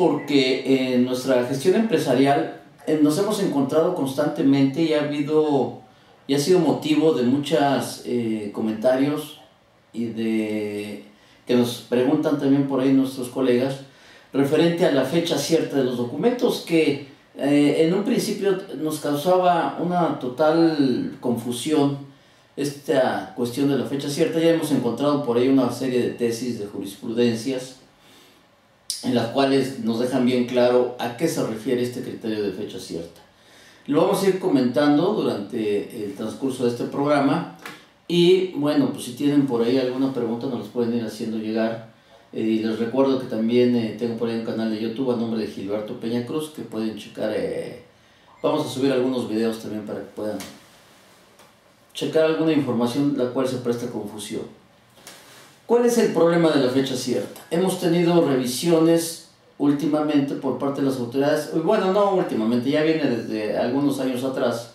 porque en nuestra gestión empresarial nos hemos encontrado constantemente y ha sido motivo de muchos comentarios y de que nos preguntan también por ahí nuestros colegas referente a la fecha cierta de los documentos, que en un principio nos causaba una total confusión esta cuestión de la fecha cierta. Ya hemos encontrado por ahí una serie de tesis de jurisprudencias en las cuales nos dejan bien claro a qué se refiere este criterio de fecha cierta. Lo vamos a ir comentando durante el transcurso de este programa y bueno, pues si tienen por ahí alguna pregunta nos las pueden ir haciendo llegar. Y les recuerdo que también tengo por ahí un canal de YouTube a nombre de Gilberto Peña Cruz que pueden checar. Vamos a subir algunos videos también para que puedan checar alguna información la cual se presta a confusión. ¿Cuál es el problema de la fecha cierta? Hemos tenido revisiones últimamente por parte de las autoridades, bueno, no últimamente, ya viene desde algunos años atrás,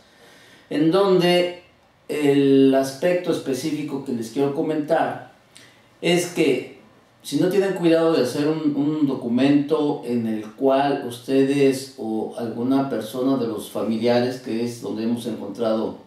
en donde el aspecto específico que les quiero comentar es que si no tienen cuidado de hacer un documento en el cual ustedes o alguna persona de los familiares, que es donde hemos encontrado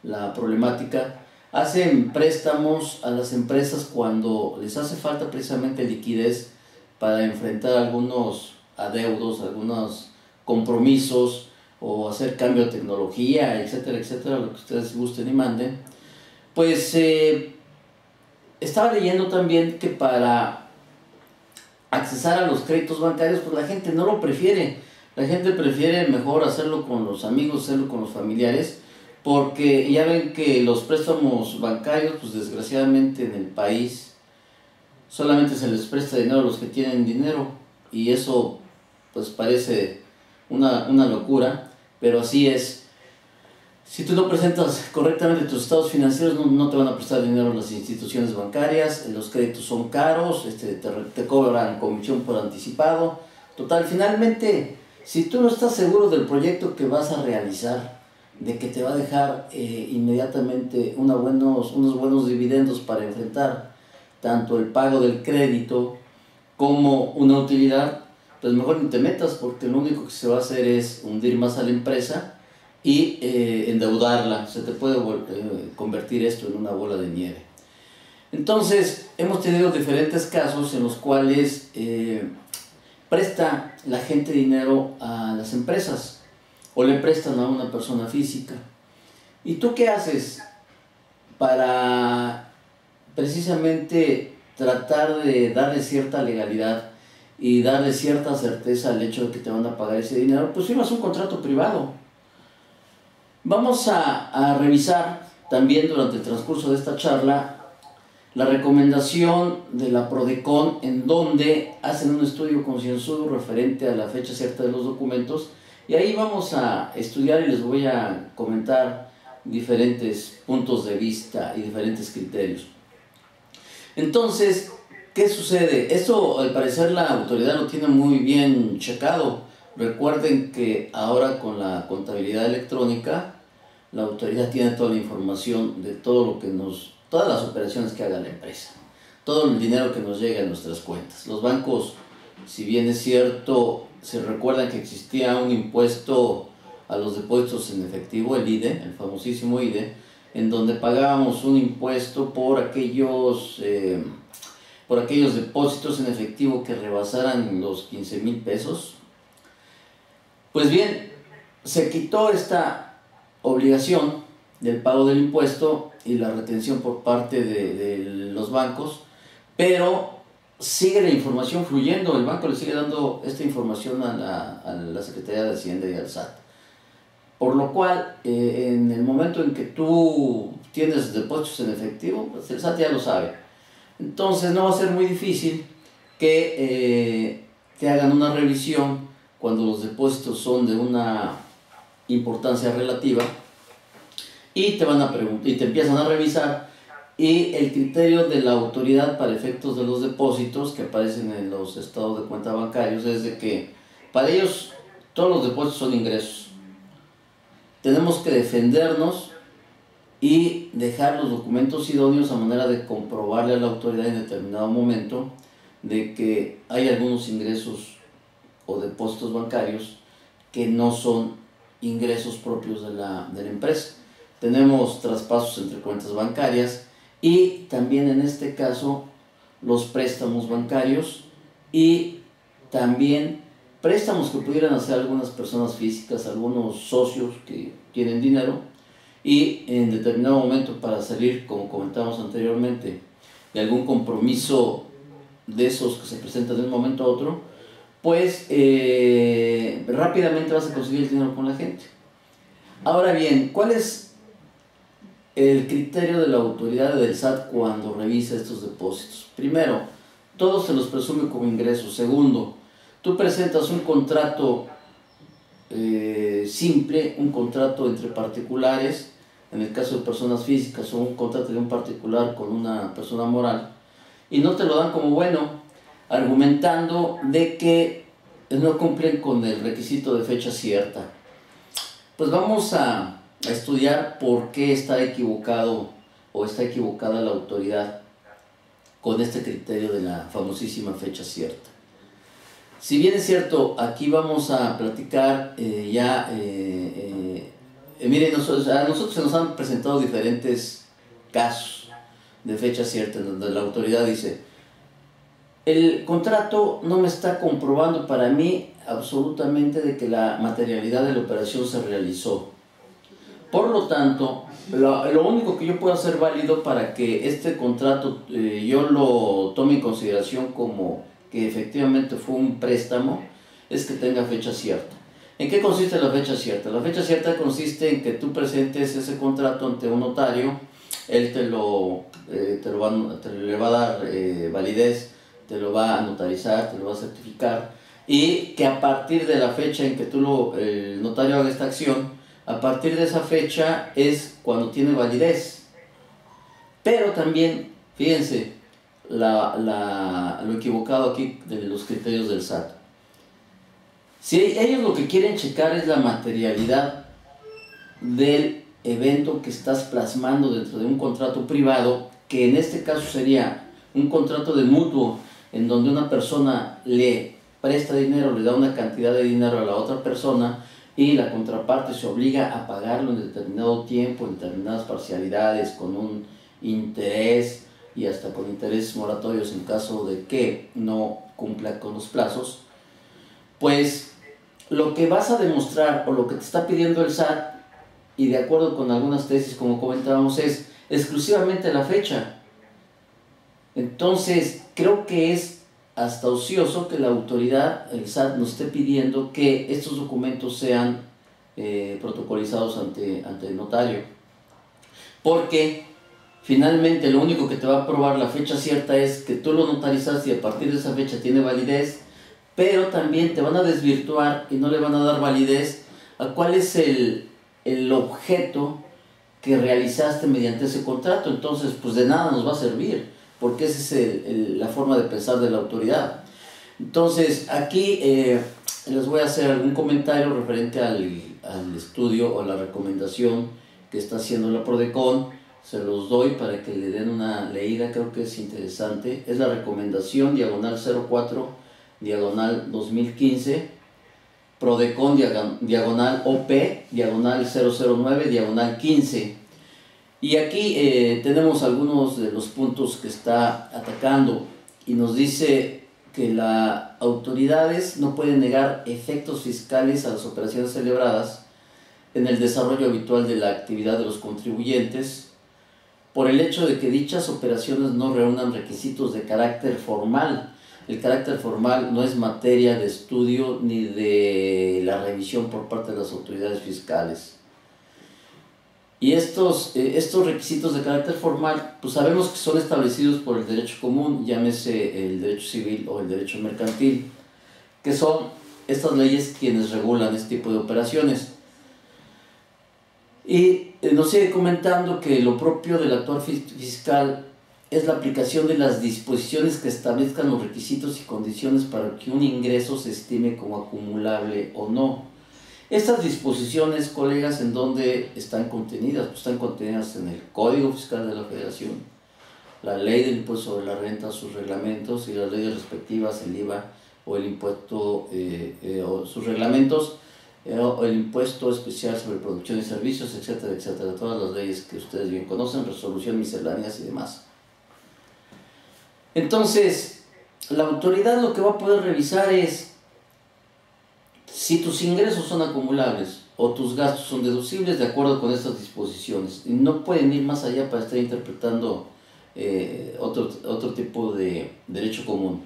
la problemática, hacen préstamos a las empresas cuando les hace falta precisamente liquidez para enfrentar algunos adeudos, algunos compromisos o hacer cambio de tecnología, etcétera, etcétera, lo que ustedes gusten y manden. Pues estaba leyendo también que para accesar a los créditos bancarios, pues la gente no lo prefiere. La gente prefiere mejor hacerlo con los amigos, hacerlo con los familiares, porque ya ven que los préstamos bancarios, pues desgraciadamente en el país, solamente se les presta dinero a los que tienen dinero, y eso pues parece una locura, pero así es. Si tú no presentas correctamente tus estados financieros, no te van a prestar dinero las instituciones bancarias, los créditos son caros, te cobran comisión por anticipado. Total, finalmente, si tú no estás seguro del proyecto que vas a realizar, de que te va a dejar inmediatamente unos buenos dividendos para enfrentar tanto el pago del crédito como una utilidad, pues mejor ni te metas, porque lo único que se va a hacer es hundir más a la empresa y endeudarla. Se te puede convertir esto en una bola de nieve. Entonces hemos tenido diferentes casos en los cuales presta la gente dinero a las empresas o le prestan a una persona física. ¿Y tú qué haces para precisamente tratar de darle cierta legalidad y darle cierta certeza al hecho de que te van a pagar ese dinero? Pues firmas un contrato privado. Vamos a revisar también durante el transcurso de esta charla la recomendación de la PRODECON, en donde hacen un estudio concienzudo referente a la fecha cierta de los documentos, y ahí vamos a estudiar y les voy a comentar diferentes puntos de vista y diferentes criterios. Entonces, ¿qué sucede? Esto al parecer la autoridad lo tiene muy bien checado. Recuerden que ahora con la contabilidad electrónica, la autoridad tiene toda la información de todas las operaciones que haga la empresa, todo el dinero que nos llega a nuestras cuentas. Los bancos, si bien es cierto, se recuerdan que existía un impuesto a los depósitos en efectivo, el IDE, el famosísimo IDE, en donde pagábamos un impuesto por aquellos depósitos en efectivo que rebasaran los 15,000 pesos. Pues bien, se quitó esta obligación del pago del impuesto y la retención por parte de los bancos, pero sigue la información fluyendo. El banco le sigue dando esta información a la Secretaría de Hacienda y al SAT, por lo cual en el momento en que tú tienes depósitos en efectivo, pues el SAT ya lo sabe. Entonces no va a ser muy difícil que te hagan una revisión cuando los depósitos son de una importancia relativa, y te van a preguntar y te empiezan a revisar, y el criterio de la autoridad para efectos de los depósitos que aparecen en los estados de cuenta bancarios es de que para ellos todos los depósitos son ingresos. Tenemos que defendernos y dejar los documentos idóneos a manera de comprobarle a la autoridad en determinado momento de que hay algunos ingresos o depósitos bancarios que no son ingresos propios de la empresa. Tenemos traspasos entre cuentas bancarias y también en este caso los préstamos bancarios y también préstamos que pudieran hacer algunas personas físicas, algunos socios que tienen dinero y en determinado momento para salir, como comentábamos anteriormente, de algún compromiso de esos que se presentan de un momento a otro, pues rápidamente vas a conseguir el dinero con la gente. Ahora bien, ¿cuál es el criterio de la autoridad del SAT cuando revisa estos depósitos? Primero, todos se los presume como ingresos. Segundo, tú presentas un contrato simple, un contrato entre particulares, en el caso de personas físicas, o un contrato de un particular con una persona moral, y no te lo dan como bueno, argumentando de que no cumplen con el requisito de fecha cierta. Pues vamos a estudiar por qué está equivocado o está equivocada la autoridad con este criterio de la famosísima fecha cierta. Si bien es cierto, aquí vamos a platicar miren, a nosotros se nos han presentado diferentes casos de fecha cierta en donde la autoridad dice: el contrato no me está comprobando para mí absolutamente de que la materialidad de la operación se realizó. Por lo tanto, lo único que yo puedo hacer válido para que este contrato yo lo tome en consideración como que efectivamente fue un préstamo es que tenga fecha cierta. ¿En qué consiste la fecha cierta? La fecha cierta consiste en que tú presentes ese contrato ante un notario, él te le va a dar validez, te lo va a notarizar, te lo va a certificar, y que a partir de la fecha en que el notario haga esta acción, a partir de esa fecha es cuando tiene validez. Pero también, fíjense, lo equivocado aquí de los criterios del SAT. Si ellos lo que quieren checar es la materialidad del evento que estás plasmando dentro de un contrato privado, que en este caso sería un contrato de mutuo, en donde una persona le presta dinero, le da una cantidad de dinero a la otra persona y la contraparte se obliga a pagarlo en determinado tiempo, en determinadas parcialidades, con un interés y hasta con intereses moratorios en caso de que no cumpla con los plazos. Pues lo que vas a demostrar o lo que te está pidiendo el SAT, y de acuerdo con algunas tesis como comentábamos, es exclusivamente la fecha. Entonces creo que es hasta ocioso que la autoridad, el SAT, nos esté pidiendo que estos documentos sean protocolizados ante el notario, porque finalmente lo único que te va a probar la fecha cierta es que tú lo notarizaste y a partir de esa fecha tiene validez, pero también te van a desvirtuar y no le van a dar validez a cuál es el objeto que realizaste mediante ese contrato. Entonces pues de nada nos va a servir, porque esa es la forma de pensar de la autoridad. Entonces aquí les voy a hacer algún comentario referente al estudio o la recomendación que está haciendo la Prodecon. Se los doy para que le den una leída, creo que es interesante. Es la recomendación /04/2015, Prodecon /OP/009/15. Y aquí tenemos algunos de los puntos que está atacando y nos dice que las autoridades no pueden negar efectos fiscales a las operaciones celebradas en el desarrollo habitual de la actividad de los contribuyentes por el hecho de que dichas operaciones no reúnan requisitos de carácter formal. El carácter formal no es materia de estudio ni de la revisión por parte de las autoridades fiscales. Y estos requisitos de carácter formal, pues sabemos que son establecidos por el derecho común, llámese el derecho civil o el derecho mercantil, que son estas leyes quienes regulan este tipo de operaciones. Y nos sigue comentando que lo propio del actuar fiscal es la aplicación de las disposiciones que establezcan los requisitos y condiciones para que un ingreso se estime como acumulable o no. Estas disposiciones, colegas, ¿en dónde están contenidas? Pues están contenidas en el Código Fiscal de la Federación, la Ley del Impuesto sobre la Renta, sus reglamentos y las leyes respectivas, el IVA, o el impuesto, o sus reglamentos, o el impuesto especial sobre producción y servicios, etcétera, etcétera, todas las leyes que ustedes bien conocen, resolución misceláneas y demás. Entonces, la autoridad lo que va a poder revisar es si tus ingresos son acumulables o tus gastos son deducibles de acuerdo con estas disposiciones. Y no pueden ir más allá para estar interpretando otro tipo de derecho común.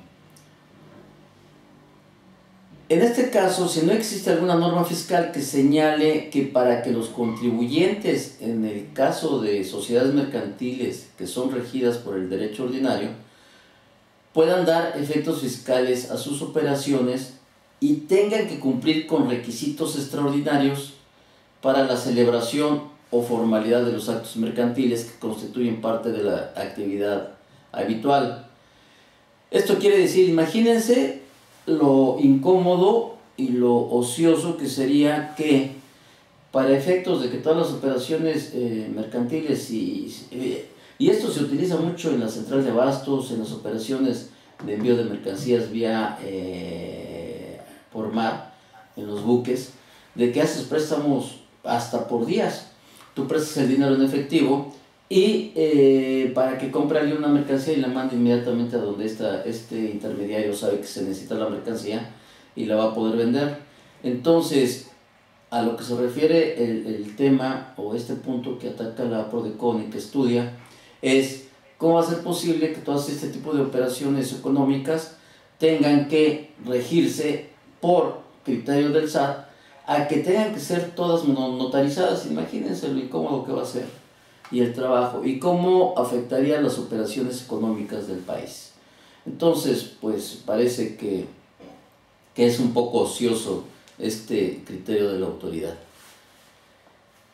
En este caso, si no existe alguna norma fiscal que señale que para que los contribuyentes, en el caso de sociedades mercantiles que son regidas por el derecho ordinario, puedan dar efectos fiscales a sus operaciones y tengan que cumplir con requisitos extraordinarios para la celebración o formalidad de los actos mercantiles que constituyen parte de la actividad habitual. Esto quiere decir, imagínense lo incómodo y lo ocioso que sería que, para efectos de que todas las operaciones mercantiles, y esto se utiliza mucho en la central de abastos, en las operaciones de envío de mercancías vía por mar, en los buques, de que haces préstamos hasta por días. Tú prestas el dinero en efectivo y para que compre alguien una mercancía y la mande inmediatamente a donde este intermediario sabe que se necesita la mercancía y la va a poder vender. Entonces, a lo que se refiere el tema o este punto que ataca la PRODECON y que estudia es cómo va a ser posible que todas este tipo de operaciones económicas tengan que regirse por criterios del SAT, a que tengan que ser todas notarizadas. Imagínense lo incómodo que va a ser y el trabajo y cómo afectaría las operaciones económicas del país. Entonces, pues parece que es un poco ocioso este criterio de la autoridad.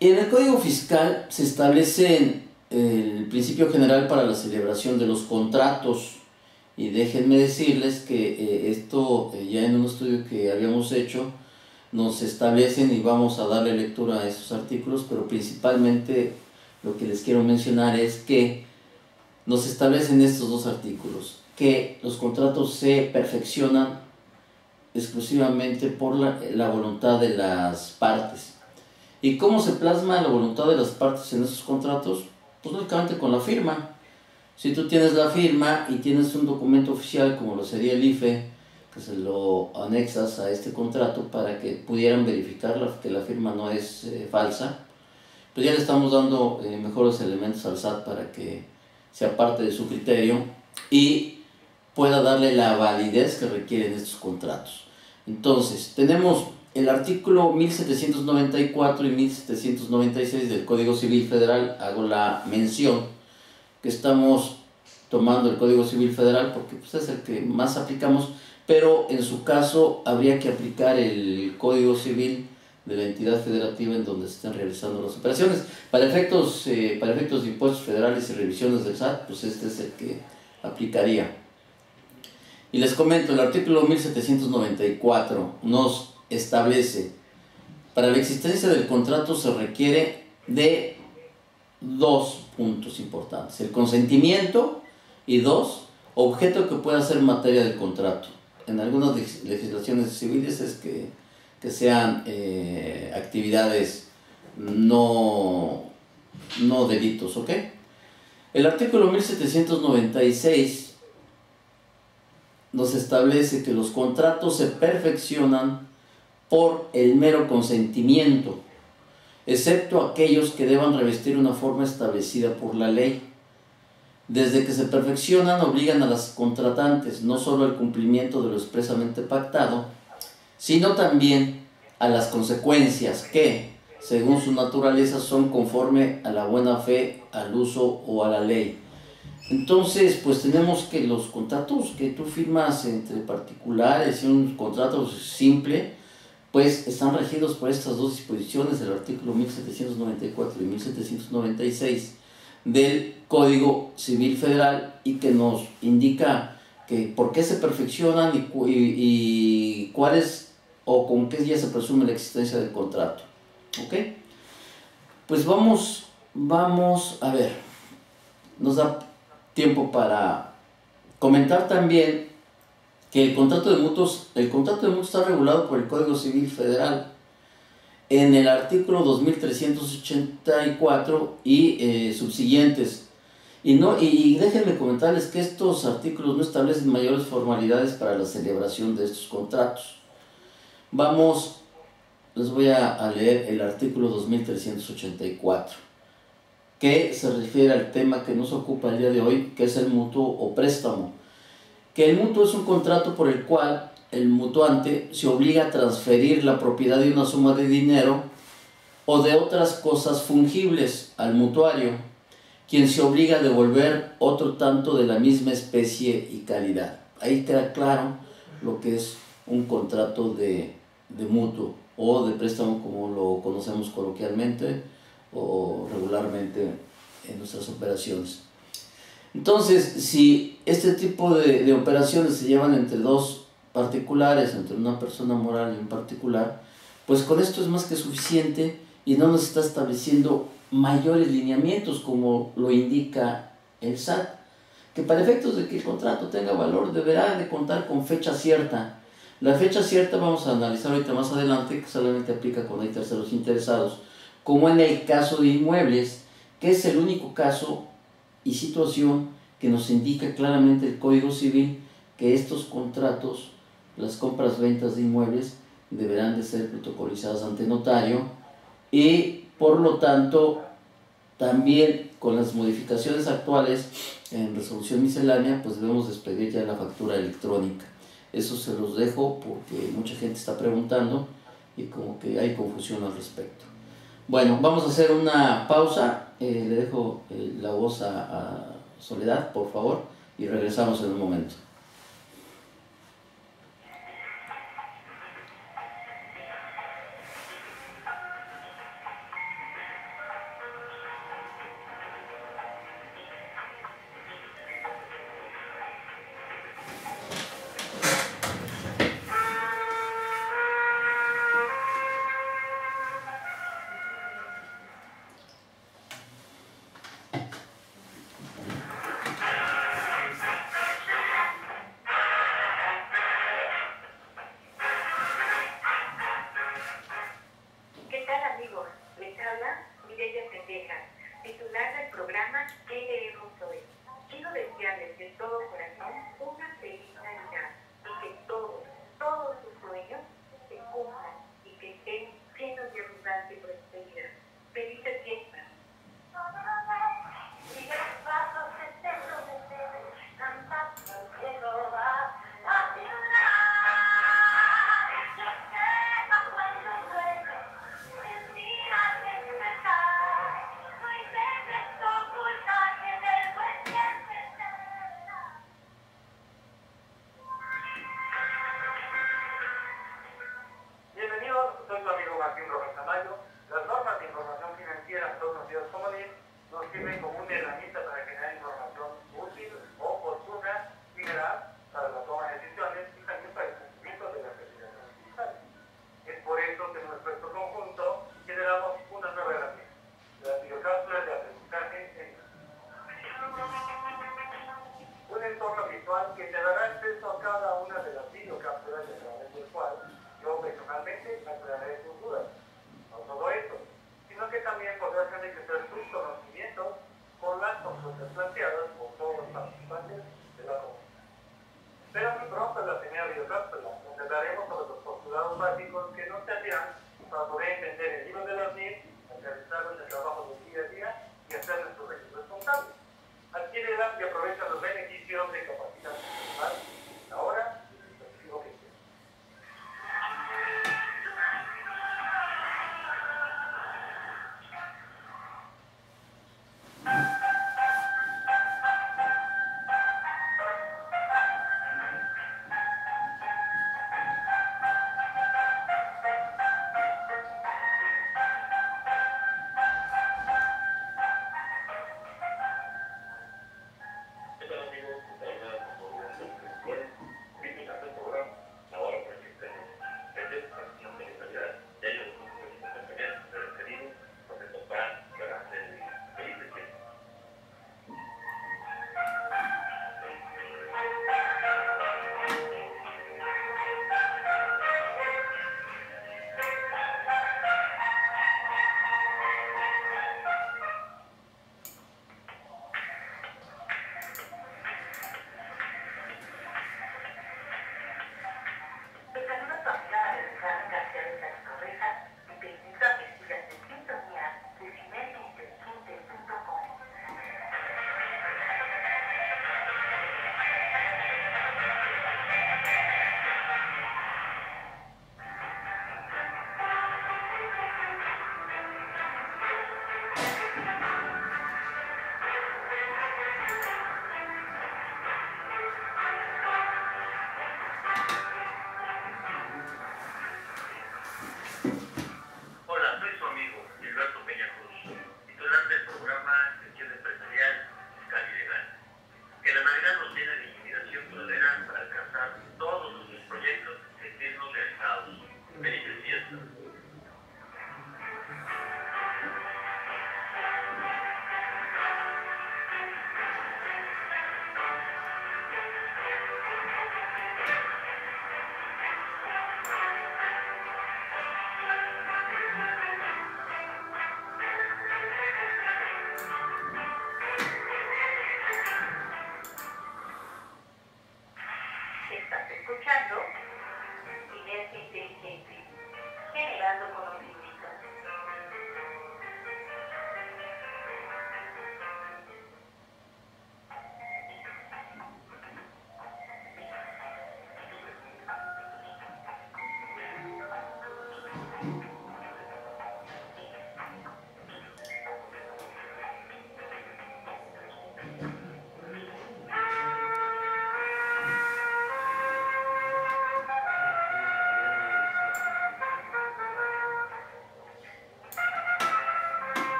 En el Código Fiscal se establece el principio general para la celebración de los contratos, y déjenme decirles que esto ya en un estudio que habíamos hecho nos establecen, y vamos a darle lectura a esos artículos, pero principalmente lo que les quiero mencionar es que nos establecen estos dos artículos, que los contratos se perfeccionan exclusivamente por la voluntad de las partes. ¿Y cómo se plasma la voluntad de las partes en esos contratos? Pues únicamente con la firma. Si tú tienes la firma y tienes un documento oficial como lo sería el IFE, que se lo anexas a este contrato para que pudieran verificar que la firma no es falsa, pues ya le estamos dando mejores elementos al SAT para que sea parte de su criterio y pueda darle la validez que requieren estos contratos. Entonces, tenemos el artículo 1794 y 1796 del Código Civil Federal. Hago la mención que estamos tomando el Código Civil Federal porque pues, es el que más aplicamos, pero en su caso habría que aplicar el Código Civil de la entidad federativa en donde se estén realizando las operaciones. Para efectos de impuestos federales y revisiones del SAT, pues este es el que aplicaría. Y les comento, el artículo 1794 nos establece: para la existencia del contrato se requiere de dos puntos importantes: el consentimiento, y dos, objeto que pueda ser materia del contrato. En algunas legislaciones civiles es que sean actividades no delitos, ¿ok? El artículo 1796 nos establece que los contratos se perfeccionan por el mero consentimiento, excepto aquellos que deban revestir una forma establecida por la ley. Desde que se perfeccionan, obligan a las contratantes no solo al cumplimiento de lo expresamente pactado, sino también a las consecuencias que, según su naturaleza, son conforme a la buena fe, al uso o a la ley. Entonces, pues tenemos que los contratos que tú firmas entre particulares y un contrato simple, pues están regidos por estas dos disposiciones del artículo 1794 y 1796 del Código Civil Federal, y que nos indica que por qué se perfeccionan y cuáles o con qué ya se presume la existencia del contrato. ¿Ok? Pues vamos a ver, nos da tiempo para comentar también que el contrato de mutuos está regulado por el Código Civil Federal en el artículo 2384 y subsiguientes. Y déjenme comentarles que estos artículos no establecen mayores formalidades para la celebración de estos contratos. Les voy a leer el artículo 2384, que se refiere al tema que nos ocupa el día de hoy, que es el mutuo o préstamo. Que el mutuo es un contrato por el cual el mutuante se obliga a transferir la propiedad de una suma de dinero o de otras cosas fungibles al mutuario, quien se obliga a devolver otro tanto de la misma especie y calidad. Ahí queda claro lo que es un contrato de mutuo o de préstamo, como lo conocemos coloquialmente o regularmente en nuestras operaciones. Entonces, si este tipo de operaciones se llevan entre dos particulares, entre una persona moral y un particular, pues con esto es más que suficiente y no nos está estableciendo mayores lineamientos como lo indica el SAT, que para efectos de que el contrato tenga valor deberá de contar con fecha cierta. La fecha cierta vamos a analizar ahorita más adelante, que solamente aplica cuando hay terceros interesados, como en el caso de inmuebles, que es el único caso y situación que nos indica claramente el Código Civil que estos contratos, las compras-ventas de inmuebles, deberán de ser protocolizadas ante notario y por lo tanto también con las modificaciones actuales en resolución miscelánea pues debemos despedir ya la factura electrónica. Eso se los dejo porque mucha gente está preguntando y como que hay confusión al respecto. Bueno, vamos a hacer una pausa. Le dejo la voz a Soledad, por favor, y regresamos en un momento.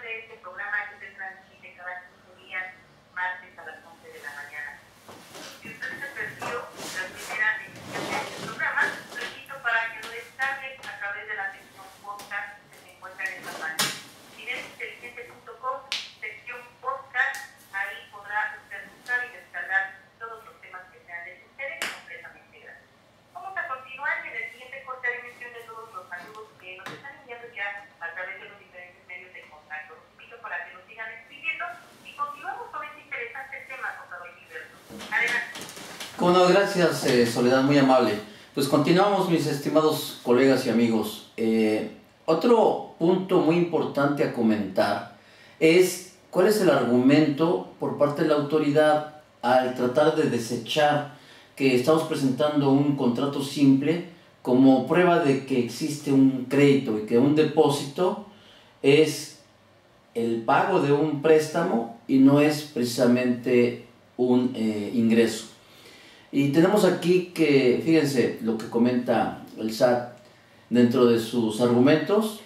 de este programa que se transmite cada 15 días, martes a las 11 de la mañana. Si usted se perdió la primera edición de este programa, lo invito para que lo descargue a través de la sección podcast que se encuentra en esta página. Silenciointeligente.com, sección podcast, ahí podrá usted buscar y descargar todos los temas que sean de su interés completamente gratis. Vamos a continuar y en el siguiente corte haré mención de todos los saludos que nos están enviando ya a través de los diferentes medios de contacto. Los invito para que nos sigan escribiendo y continuamos con este interesante tema, contador Gilberto. Adelante. Bueno, gracias, Soledad, muy amable. Pues continuamos, mis estimados colegas y amigos. Otro punto muy importante a comentar es cuál es el argumento por parte de la autoridad al tratar de desechar que estamos presentando un contrato simple como prueba de que existe un crédito y que un depósito es el pago de un préstamo y no es precisamente un ingreso. Y tenemos aquí que, fíjense lo que comenta el SAT dentro de sus argumentos.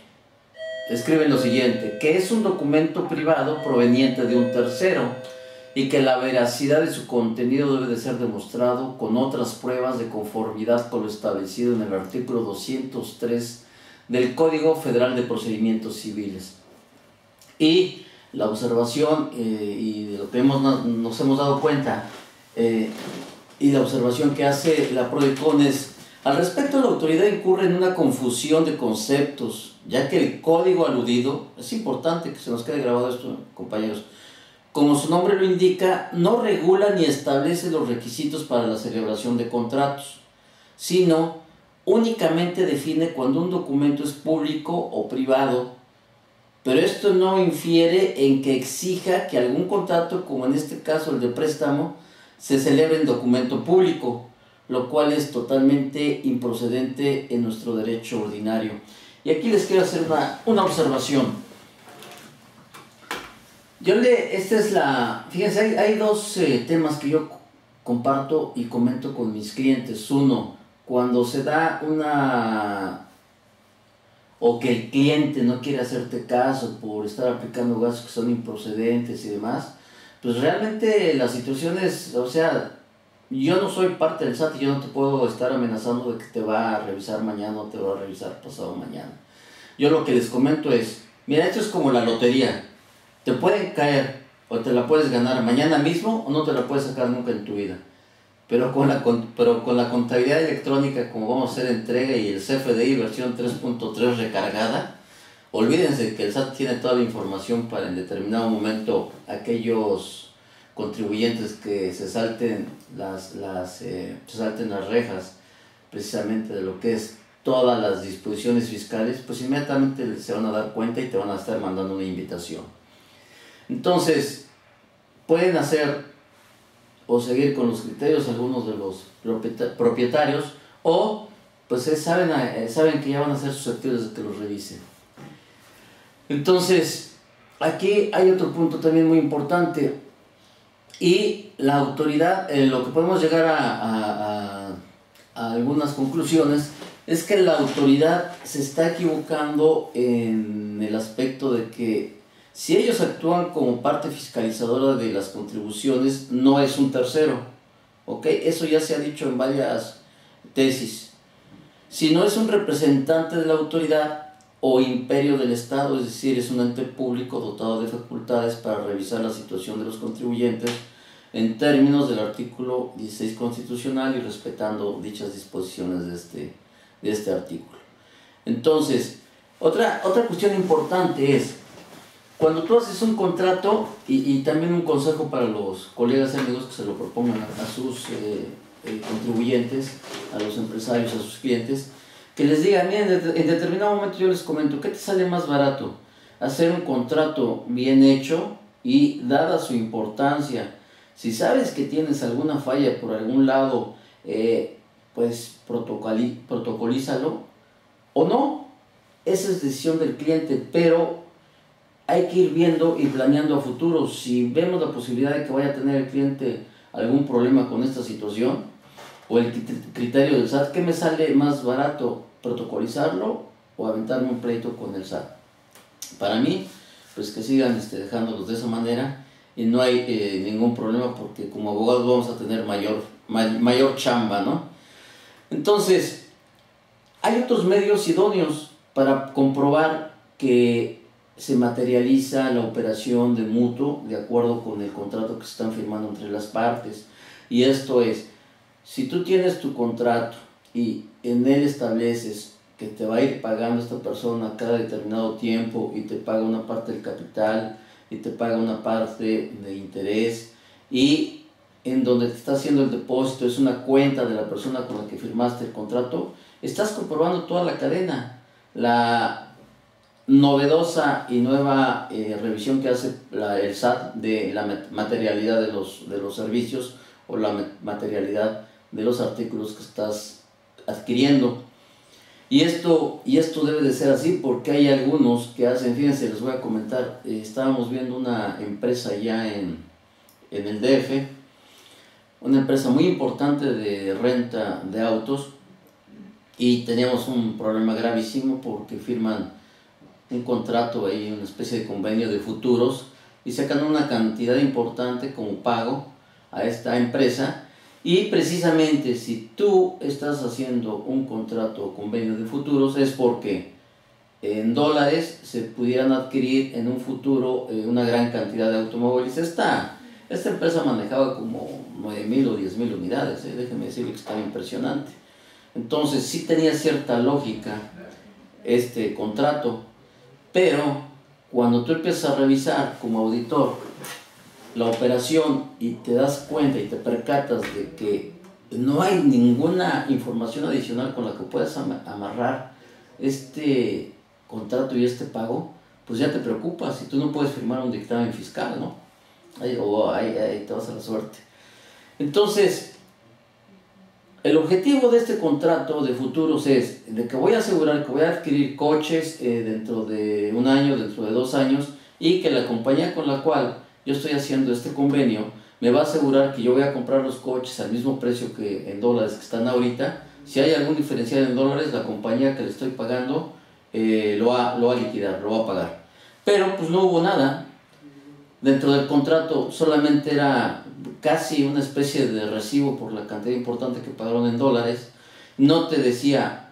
Escriben lo siguiente: que es un documento privado proveniente de un tercero y que la veracidad de su contenido debe de ser demostrado con otras pruebas de conformidad con lo establecido en el artículo 203 del Código Federal de Procedimientos Civiles. Y la observación y de lo que nos hemos dado cuenta y la observación que hace la PRODECON es: al respecto, la autoridad incurre en una confusión de conceptos, ya que el código aludido, es importante que se nos quede grabado esto, compañeros, como su nombre lo indica, no regula ni establece los requisitos para la celebración de contratos, sino únicamente define cuando un documento es público o privado, pero esto no infiere en que exija que algún contrato, como en este caso el de préstamo, se celebre en documento público, lo cual es totalmente improcedente en nuestro derecho ordinario. Y aquí les quiero hacer una observación. Fíjense, hay dos temas que yo comparto y comento con mis clientes. Uno, cuando se da o que el cliente no quiere hacerte caso por estar aplicando gastos que son improcedentes y demás, pues realmente la situación es, o sea, yo no soy parte del SAT y yo no te puedo estar amenazando de que te va a revisar mañana o te va a revisar pasado mañana. Yo lo que les comento es, mira, esto es como la lotería. Te pueden caer o te la puedes ganar mañana mismo o no te la puedes sacar nunca en tu vida. Pero con la contabilidad electrónica, como vamos a hacer entrega y el CFDI versión 3.3 recargada, olvídense que el SAT tiene toda la información para en determinado momento aquellos contribuyentes que se salten las rejas precisamente de lo que es todas las disposiciones fiscales, pues inmediatamente se van a dar cuenta y te van a estar mandando una invitación. Entonces, pueden hacer o seguir con los criterios algunos de los propietarios, o pues saben que ya van a ser susceptibles de que los revisen. Entonces, aquí hay otro punto también muy importante, y la autoridad, lo que podemos llegar a algunas conclusiones, es que la autoridad se está equivocando en el aspecto de que si ellos actúan como parte fiscalizadora de las contribuciones, no es un tercero, ¿ok? Eso ya se ha dicho en varias tesis. Si no es un representante de la autoridad o imperio del Estado, es decir, es un ente público dotado de facultades para revisar la situación de los contribuyentes en términos del artículo 16 constitucional y respetando dichas disposiciones de este artículo. Entonces, otra cuestión importante es, cuando tú haces un contrato, y también un consejo para los colegas y amigos que se lo propongan a sus contribuyentes, a los empresarios, a sus clientes, que les digan, miren, en determinado momento yo les comento, ¿qué te sale más barato? Hacer un contrato bien hecho y dada su importancia, si sabes que tienes alguna falla por algún lado, pues protocolízalo o no, esa es decisión del cliente, pero hay que ir viendo y planeando a futuro. Si vemos la posibilidad de que vaya a tener el cliente algún problema con esta situación, o el criterio del SAT, ¿qué me sale más barato? ¿Protocolizarlo o aventarme un pleito con el SAT? Para mí, pues que sigan dejándolos de esa manera, y no hay ningún problema, porque como abogados vamos a tener mayor chamba, ¿no? Entonces, hay otros medios idóneos para comprobar que se materializa la operación de mutuo de acuerdo con el contrato que se están firmando entre las partes. Y esto es, si tú tienes tu contrato y en él estableces que te va a ir pagando esta persona cada determinado tiempo, y te paga una parte del capital y te paga una parte de interés, y en donde te está haciendo el depósito es una cuenta de la persona con la que firmaste el contrato, estás comprobando toda la cadena. La novedosa y nueva revisión que hace el SAT de la materialidad de los servicios, o la materialidad de los artículos que estás adquiriendo. Y esto debe de ser así, porque hay algunos que hacen, fíjense, les voy a comentar, estábamos viendo una empresa ya en el DF, una empresa muy importante de renta de autos, y teníamos un problema gravísimo porque firman un contrato ahí, una especie de convenio de futuros, y sacan una cantidad importante como pago a esta empresa. Y precisamente si tú estás haciendo un contrato o convenio de futuros, es porque en dólares se pudieran adquirir en un futuro una gran cantidad de automóviles. Esta empresa manejaba como 9,000 o 10,000 unidades, déjeme decirle que estaba impresionante. Entonces sí tenía cierta lógica este contrato, pero cuando tú empiezas a revisar como auditor la operación y te das cuenta y te percatas de que no hay ninguna información adicional con la que puedas amarrar este contrato y este pago, pues ya te preocupas, y tú no puedes firmar un dictamen fiscal, ¿no? Ahí te vas a la suerte. Entonces, el objetivo de este contrato de futuros es de que voy a asegurar que voy a adquirir coches dentro de un año, dentro de 2 años, y que la compañía con la cual yo estoy haciendo este convenio me va a asegurar que yo voy a comprar los coches al mismo precio que en dólares que están ahorita. Si hay algún diferencial en dólares, la compañía que le estoy pagando lo va a liquidar, lo va a pagar. Pero pues no hubo nada. Dentro del contrato solamente era casi una especie de recibo por la cantidad importante que pagaron en dólares. No te decía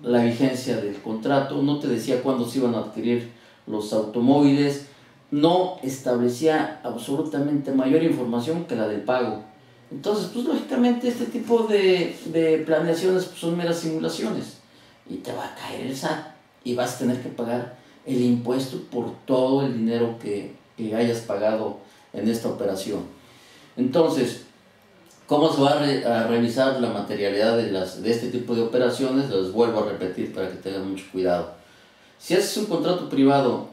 la vigencia del contrato, no te decía cuándo se iban a adquirir los automóviles, no establecía absolutamente mayor información que la del pago. Entonces, pues lógicamente este tipo de planeaciones pues, son meras simulaciones, y te va a caer el SAT y vas a tener que pagar el impuesto por todo el dinero que hayas pagado en esta operación. Entonces, ¿cómo se va a revisar la materialidad de este tipo de operaciones? Les vuelvo a repetir para que tengan mucho cuidado. Si haces un contrato privado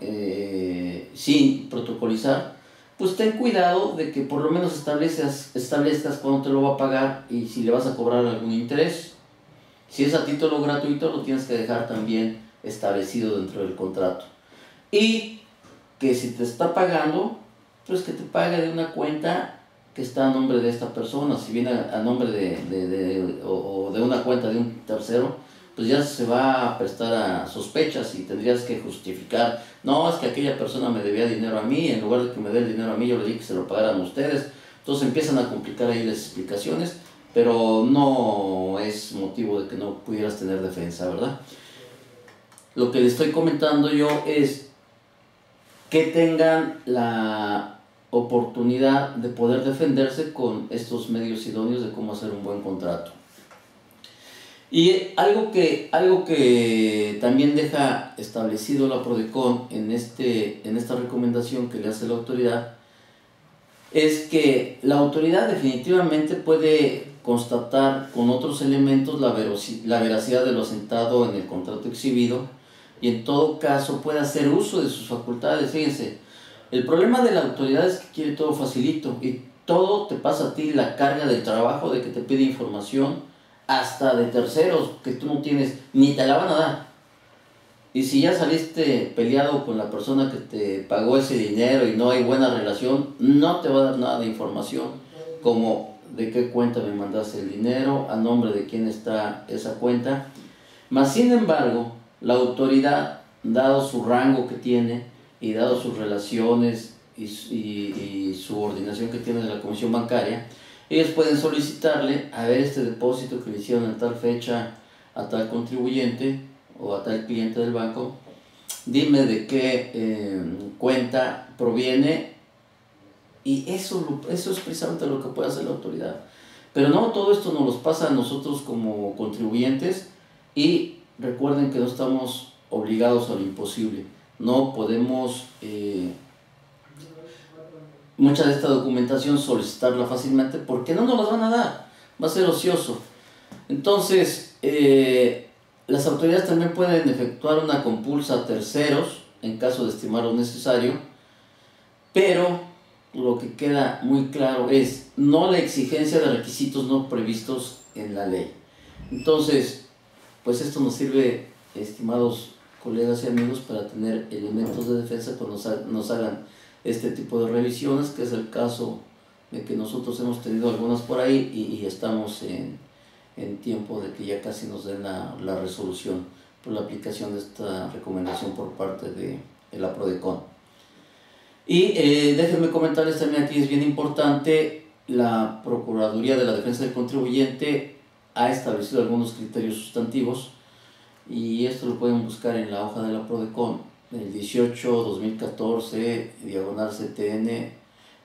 sin protocolizar, pues ten cuidado de que por lo menos establezcas cuándo te lo va a pagar y si le vas a cobrar algún interés. Si es a título gratuito, lo tienes que dejar también establecido dentro del contrato. Y que si te está pagando, pues que te pague de una cuenta que está a nombre de esta persona. Si viene a nombre o de una cuenta de un tercero, pues ya se va a prestar a sospechas y tendrías que justificar, no, es que aquella persona me debía dinero a mí, en lugar de que me dé el dinero a mí, yo le dije que se lo pagaran a ustedes. Entonces empiezan a complicar ahí las explicaciones, pero no es motivo de que no pudieras tener defensa, ¿verdad? Lo que les estoy comentando yo es que tengan la oportunidad de poder defenderse con estos medios idóneos de cómo hacer un buen contrato. Y algo que también deja establecido la PRODECON en esta recomendación que le hace la autoridad, es que la autoridad definitivamente puede constatar con otros elementos la veracidad de lo asentado en el contrato exhibido, y en todo caso puede hacer uso de sus facultades. Fíjense, el problema de la autoridad es que quiere todo facilito, y todo te pasa a ti la carga del trabajo de que te pide información, hasta de terceros que tú no tienes, ni te la van a dar. Y si ya saliste peleado con la persona que te pagó ese dinero y no hay buena relación, no te va a dar nada de información, como de qué cuenta me mandaste el dinero, a nombre de quién está esa cuenta. Mas sin embargo, la autoridad, dado su rango que tiene, y dado sus relaciones y subordinación que tiene de la Comisión Bancaria, ellos pueden solicitarle a ver este depósito que le hicieron en tal fecha a tal contribuyente o a tal cliente del banco, dime de qué cuenta proviene, y eso es precisamente lo que puede hacer la autoridad. Pero no, todo esto nos los pasa a nosotros como contribuyentes, y recuerden que no estamos obligados a lo imposible. No podemos mucha de esta documentación solicitarla fácilmente porque no nos las van a dar, va a ser ocioso. Entonces, las autoridades también pueden efectuar una compulsa a terceros en caso de estimarlo necesario, pero lo que queda muy claro es no la exigencia de requisitos no previstos en la ley. Entonces, pues esto nos sirve, estimados colegas y amigos, para tener elementos de defensa cuando nos hagan este tipo de revisiones, que es el caso de que nosotros hemos tenido algunas por ahí y estamos en tiempo de que ya casi nos den la resolución por la aplicación de esta recomendación por parte de la PRODECON. Y déjenme comentarles también aquí, es bien importante, la Procuraduría de la Defensa del Contribuyente ha establecido algunos criterios sustantivos, y esto lo pueden buscar en la hoja de la PRODECON, el 18-2014, diagonal CTN,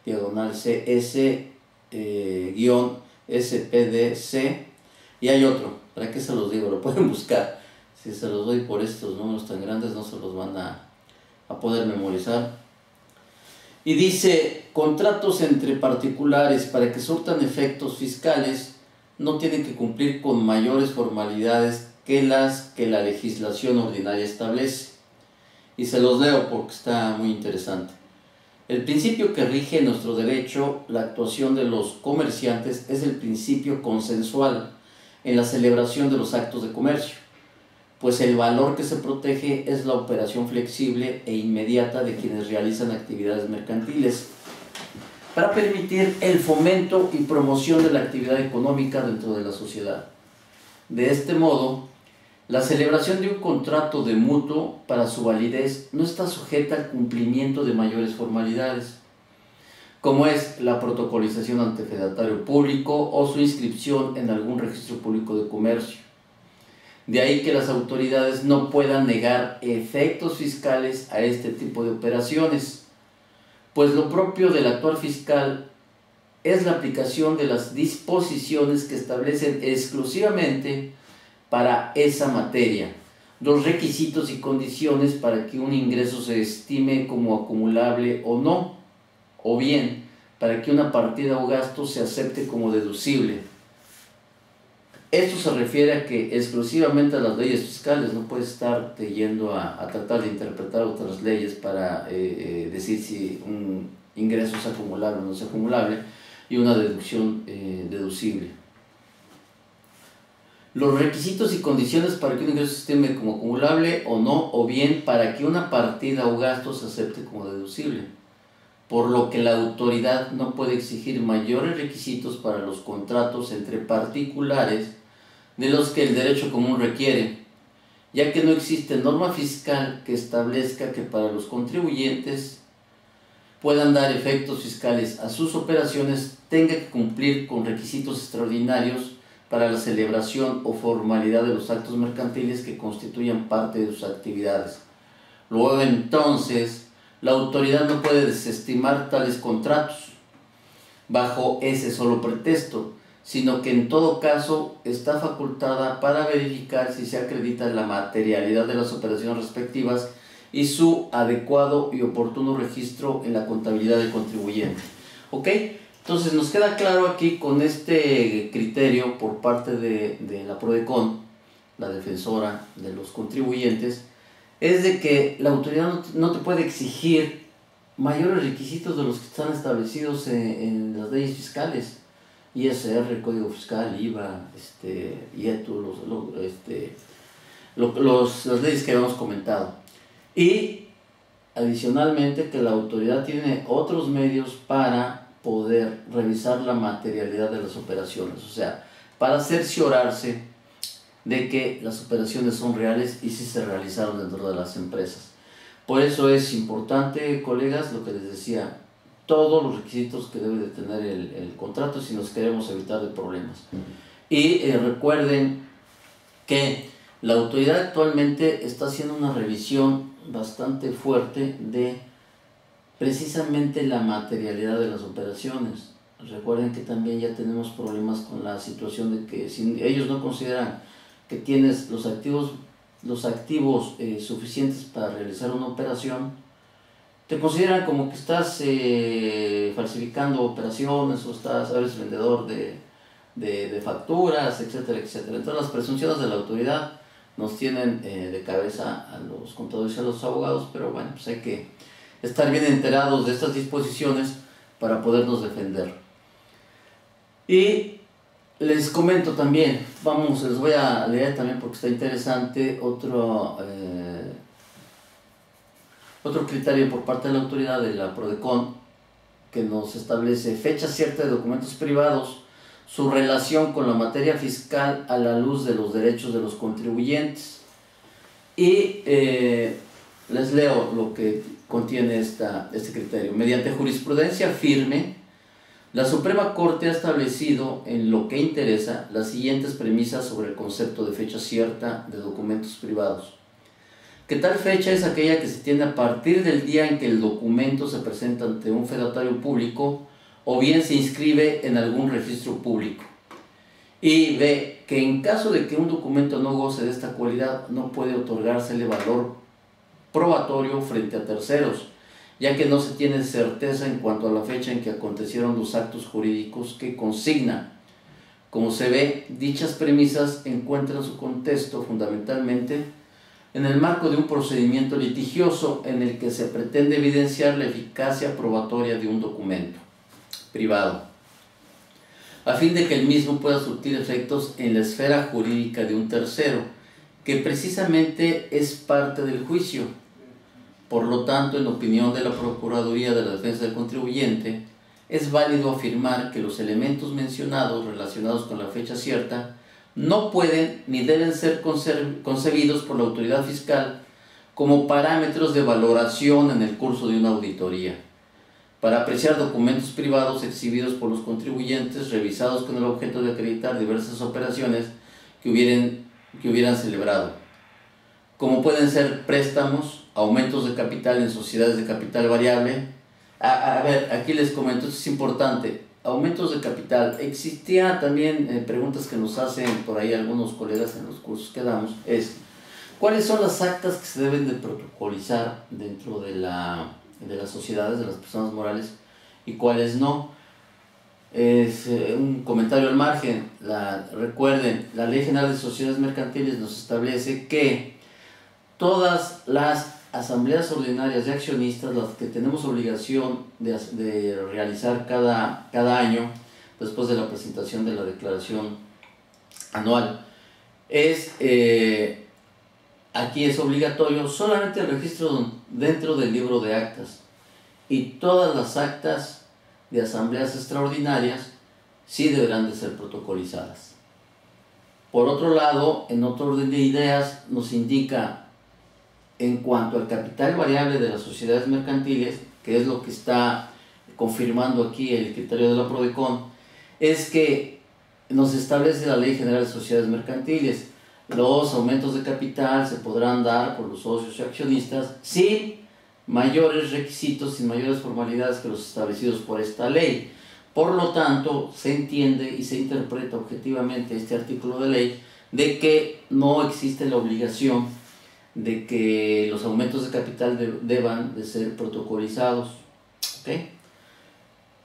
diagonal CS, guión SPDC, y hay otro, ¿para qué se los digo? Lo pueden buscar. Si se los doy por estos números tan grandes, no se los van a poder memorizar. Y dice: contratos entre particulares para que surtan efectos fiscales no tienen que cumplir con mayores formalidades que las que la legislación ordinaria establece. Y se los leo porque está muy interesante. El principio que rige nuestro derecho, la actuación de los comerciantes, es el principio consensual en la celebración de los actos de comercio, pues el valor que se protege es la operación flexible e inmediata de quienes realizan actividades mercantiles, para permitir el fomento y promoción de la actividad económica dentro de la sociedad. De este modo, la celebración de un contrato de mutuo, para su validez, no está sujeta al cumplimiento de mayores formalidades, como es la protocolización ante fedatario público o su inscripción en algún registro público de comercio. De ahí que las autoridades no puedan negar efectos fiscales a este tipo de operaciones, pues lo propio del actuar fiscal es la aplicación de las disposiciones que establecen exclusivamente para esa materia los requisitos y condiciones para que un ingreso se estime como acumulable o no, o bien para que una partida o gasto se acepte como deducible. Esto se refiere a que exclusivamente a las leyes fiscales, no puedes estar yendo a tratar de interpretar otras leyes para decir si un ingreso es acumulable o no es acumulable, y una deducción deducible. Los requisitos y condiciones para que un ingreso se estime como acumulable o no, o bien para que una partida o gasto se acepte como deducible, por lo que la autoridad no puede exigir mayores requisitos para los contratos entre particulares de los que el derecho común requiere, ya que no existe norma fiscal que establezca que para los contribuyentes puedan dar efectos fiscales a sus operaciones tenga que cumplir con requisitos extraordinarios para la celebración o formalidad de los actos mercantiles que constituyan parte de sus actividades. Luego, entonces, la autoridad no puede desestimar tales contratos bajo ese solo pretexto, sino que en todo caso está facultada para verificar si se acredita la materialidad de las operaciones respectivas y su adecuado y oportuno registro en la contabilidad del contribuyente. ¿Ok? Entonces nos queda claro aquí con este criterio por parte de la PRODECON, la defensora de los contribuyentes, es de que la autoridad no te puede exigir mayores requisitos de los que están establecidos en las leyes fiscales, ISR, Código Fiscal, IVA, IETU, las leyes que habíamos comentado. Y adicionalmente que la autoridad tiene otros medios para poder revisar la materialidad de las operaciones, o sea, para cerciorarse de que las operaciones son reales y si se realizaron dentro de las empresas. Por eso es importante, colegas, lo que les decía, todos los requisitos que debe de tener el contrato si nos queremos evitar de problemas. Y recuerden que la autoridad actualmente está haciendo una revisión bastante fuerte de precisamente la materialidad de las operaciones. Recuerden que también ya tenemos problemas con la situación de que si ellos no consideran que tienes los activos suficientes para realizar una operación, te consideran como que estás falsificando operaciones o eres vendedor de facturas, etcétera, etcétera. Entonces las presunciones de la autoridad nos tienen de cabeza a los contadores y a los abogados, pero bueno, pues hay que estar bien enterados de estas disposiciones para podernos defender. Y les comento también, les voy a leer también porque está interesante otro criterio por parte de la autoridad de la PRODECON que nos establece fecha cierta de documentos privados, su relación con la materia fiscal a la luz de los derechos de los contribuyentes. Y les leo lo que contiene este criterio. Mediante jurisprudencia firme, la Suprema Corte ha establecido en lo que interesa las siguientes premisas sobre el concepto de fecha cierta de documentos privados. Que tal fecha es aquella que se tiene a partir del día en que el documento se presenta ante un fedatario público o bien se inscribe en algún registro público. Y B, que en caso de que un documento no goce de esta cualidad, no puede otorgársele valor probatorio frente a terceros, ya que no se tiene certeza en cuanto a la fecha en que acontecieron los actos jurídicos que consigna. Como se ve, dichas premisas encuentran su contexto fundamentalmente en el marco de un procedimiento litigioso en el que se pretende evidenciar la eficacia probatoria de un documento privado, a fin de que el mismo pueda surtir efectos en la esfera jurídica de un tercero, que precisamente es parte del juicio. Por lo tanto, en opinión de la Procuraduría de la Defensa del Contribuyente, es válido afirmar que los elementos mencionados relacionados con la fecha cierta no pueden ni deben ser concebidos por la autoridad fiscal como parámetros de valoración en el curso de una auditoría, para apreciar documentos privados exhibidos por los contribuyentes, revisados con el objeto de acreditar diversas operaciones que hubieran celebrado, como pueden ser préstamos, aumentos de capital en sociedades de capital variable. A ver, aquí les comento, esto es importante, aumentos de capital. Existía también preguntas que nos hacen por ahí algunos colegas en los cursos que damos, es ¿cuáles son las actas que se deben de protocolizar dentro de las sociedades, de las personas morales, y cuáles no? Es un comentario al margen. Recuerden, la Ley General de Sociedades Mercantiles nos establece que todas las asambleas ordinarias de accionistas, las que tenemos obligación de realizar cada año, después de la presentación de la declaración anual, aquí es obligatorio solamente el registro dentro del libro de actas, y todas las actas de asambleas extraordinarias sí deberán de ser protocolizadas. Por otro lado, en otro orden de ideas, nos indica en cuanto al capital variable de las sociedades mercantiles, que es lo que está confirmando aquí el criterio de la PRODECON, es que nos establece la Ley General de Sociedades Mercantiles. Los aumentos de capital se podrán dar por los socios y accionistas sin mayores requisitos, sin mayores formalidades que los establecidos por esta ley. Por lo tanto, se entiende y se interpreta objetivamente este artículo de ley de que no existe la obligación de que los aumentos de capital deban de ser protocolizados, ¿okay?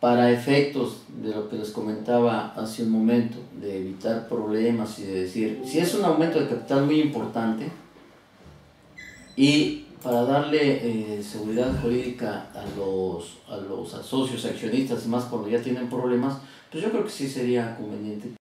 Para efectos de lo que les comentaba hace un momento, de evitar problemas y de decir, si es un aumento de capital muy importante y para darle seguridad jurídica a los socios accionistas y más cuando ya tienen problemas, pues yo creo que sí sería conveniente